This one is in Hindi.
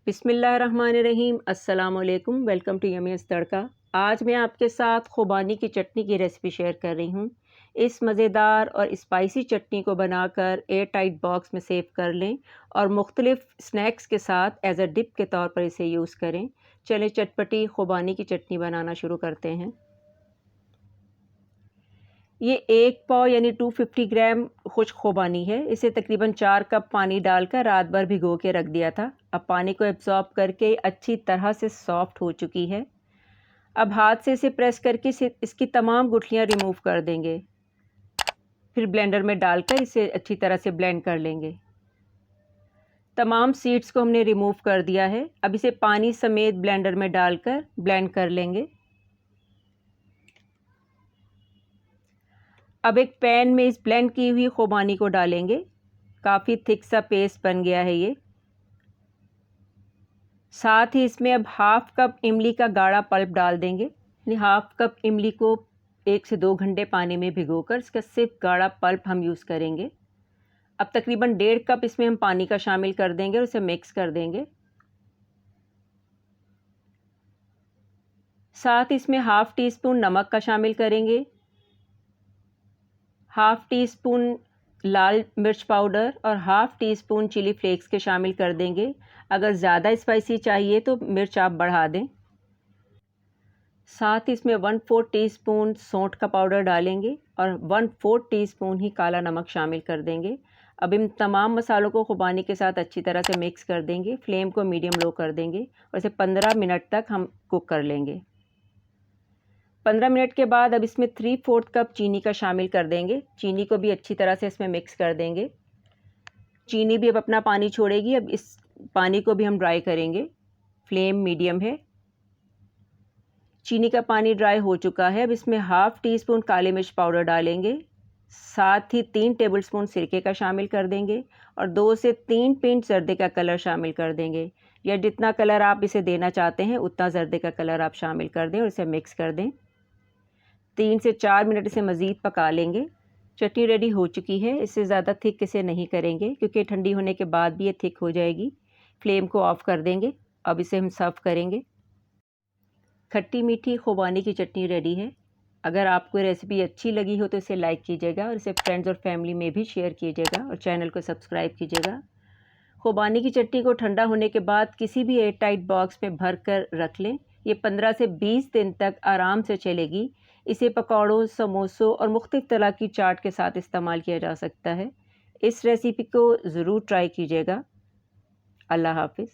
बिस्मिल्लाहिर्रहमानिर्रहीम। अस्सलाम वालेकुम। वेलकम टू यमीज़ तड़का। आज मैं आपके साथ खुबानी की चटनी की रेसिपी शेयर कर रही हूँ। इस मज़ेदार और स्पाइसी चटनी को बनाकर एयर टाइट बॉक्स में सेव कर लें और मुख्तलिफ़ स्नैक्स के साथ एज़ अ डिप के तौर पर इसे यूज़ करें। चलें चटपटी खुबानी की चटनी बनाना शुरू करते हैं। ये 1 पाव यानी 250 ग्राम खुश्क खुबानी है। इसे तकरीबन 4 कप पानी डालकर रात भर भिगो के रख दिया था। अब पानी को एब्ज़ॉर्ब करके अच्छी तरह से सॉफ्ट हो चुकी है। अब हाथ से इसे प्रेस करके इसकी तमाम गुठलियाँ रिमूव कर देंगे। फिर ब्लेंडर में डालकर इसे अच्छी तरह से ब्लेंड कर लेंगे। तमाम सीड्स को हमने रिमूव कर दिया है। अब इसे पानी समेत ब्लेंडर में डालकर ब्लेंड कर लेंगे। अब एक पैन में इस ब्लेंड की हुई खुबानी को डालेंगे। काफ़ी थिक सा पेस्ट बन गया है ये। साथ ही इसमें अब हाफ़ कप इमली का गाढ़ा पल्प डाल देंगे। यानी हाफ़ कप इमली को 1 से 2 घंटे पानी में भिगोकर इसका सिर्फ गाढ़ा पल्प हम यूज़ करेंगे। अब तकरीबन 1.5 कप इसमें हम पानी का शामिल कर देंगे और इसे मिक्स कर देंगे। साथ इसमें हाफ़ टी स्पून नमक का शामिल करेंगे, हाफ़ टी स्पून लाल मिर्च पाउडर और half teaspoon chilli flakes के शामिल कर देंगे। अगर ज़्यादा स्पाइसी चाहिए तो मिर्च आप बढ़ा दें। साथ ही इसमें 1/4 टीस्पून सौंठ का पाउडर डालेंगे और 1/4 टीस्पून ही काला नमक शामिल कर देंगे। अब इन तमाम मसालों को खुबानी के साथ अच्छी तरह से मिक्स कर देंगे। फ्लेम को मीडियम लो कर देंगे और इसे 15 मिनट तक हम कुक कर लेंगे। 15 मिनट के बाद अब इसमें 3/4 कप चीनी का शामिल कर देंगे। चीनी को भी अच्छी तरह से इसमें मिक्स कर देंगे। चीनी भी अब अपना पानी छोड़ेगी। अब इस पानी को भी हम ड्राई करेंगे। फ्लेम मीडियम है। चीनी का पानी ड्राई हो चुका है। अब इसमें हाफ़ टी स्पून काली मिर्च पाउडर डालेंगे। साथ ही 3 टेबलस्पून सिरके का शामिल कर देंगे और 2 से 3 पिंच जर्दे का कलर शामिल कर देंगे। या जितना कलर आप इसे देना चाहते हैं उतना जर्दे का कलर आप शामिल कर दें और इसे मिक्स कर दें। 3 से 4 मिनट इसे मज़ीद पका लेंगे। चटनी रेडी हो चुकी है। इससे ज़्यादा थिक इसे नहीं करेंगे क्योंकि ठंडी होने के बाद भी ये थिक हो जाएगी। फ्लेम को ऑफ़ कर देंगे। अब इसे हम सर्व करेंगे। खट्टी मीठी खुबानी की चटनी रेडी है। अगर आपको रेसिपी अच्छी लगी हो तो इसे लाइक कीजिएगा और इसे फ्रेंड्स और फैमिली में भी शेयर कीजिएगा और चैनल को सब्सक्राइब कीजिएगा। खुबानी की चटनी को ठंडा होने के बाद किसी भी एयर टाइट बॉक्स में भर कर रख लें। ये 15 से 20 दिन तक आराम से चलेगी। इसे पकौड़ों, समोसों और मुख्तलिफ तरह की चाट के साथ इस्तेमाल किया जा सकता है। इस रेसिपी को ज़रूर ट्राई कीजिएगा। अल्लाह हाफ़िज़।